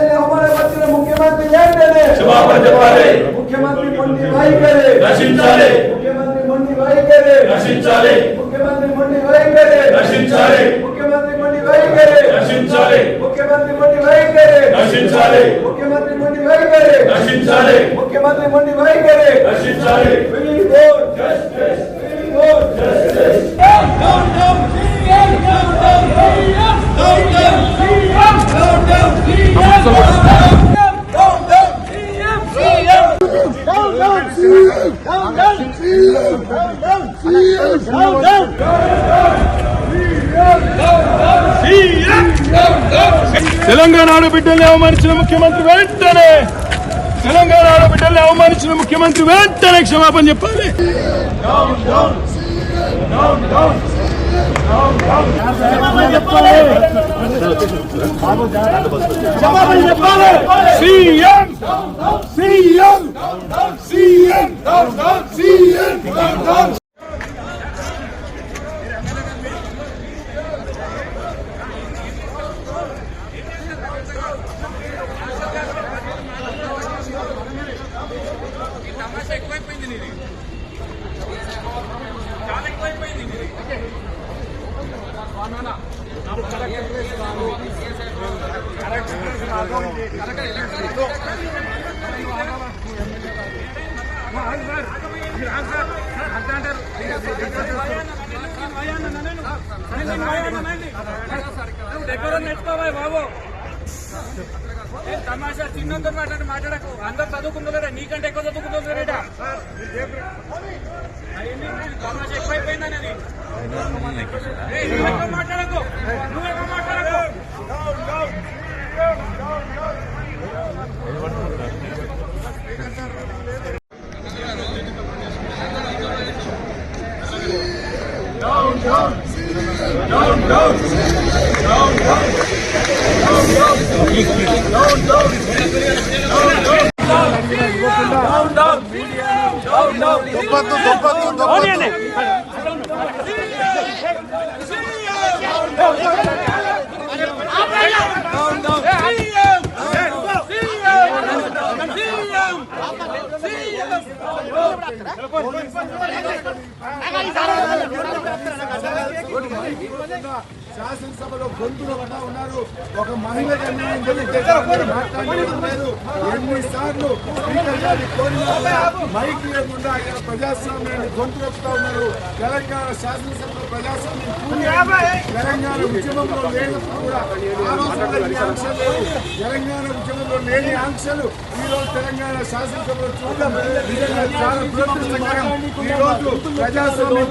ముఖ్యమంత్రి ముఖ్యమంత్రి మొండి వైఖరి రక్షించాలి. ముఖ్యమంత్రి మొండి వైఖరి రక్షించాలి. ముఖ్యమంత్రి మొండి వైఖరి రక్షించాలి. ముఖ్యమంత్రి మొండి వైఖరి రక్షించాలి. ముఖ్యమంత్రి మొండి వైఖరి రక్షించాలి. ముఖ్యమంత్రి మొండి వైఖరి రక్షించాలి. ముఖ్యమంత్రి మొండి వైఖరి రక్షించాలి. We want justice. We want justice. Down, down, down. Down, down, down. Down, down. Down, down. Telangana ఆడబిడ్డల్ని అవమానించిన ముఖ్యమంత్రి వెంటనే క్షమాపణ చెప్పాలి. తమాషా చిన్నంతో మాట్లాడకు. అందరు చదువుకుంటున్నారా? నీకంటే ఎక్కువ చదువుకుంటున్నారేట. తమాషా ఎక్కువైపోయిందని నువ్వు మాట్లాడకు. శాసనసభలో గొంతులు పడ్డా ఉన్నారు. ఒక మహిళకు అన్యాయం జరిగితే మాట్లాడలేదు. ఎన్నిసార్లు స్పీకర్ గారిని కోరినా మైక్ లేకుండా ఆయన ప్రజాస్వామ్యాన్ని గొంతులొక్కుతా ఉన్నారు. తెలంగాణ శాసనసభలో ప్రజాస్వామ్యం తెలంగాణ ఉద్యమంలో లేనప్పుడు కూడా ఆ రోజుల్లో ఈ ఆంక్షలు లేవు. తెలంగాణ ఉద్యమంలో లేని ఆంక్షలు ఈ రోజు తెలంగాణ శాసనసభలో చూడడం నిజంగా చాలా దురదృష్టకరం. ఈ రోజు ప్రజాస్వామ్యం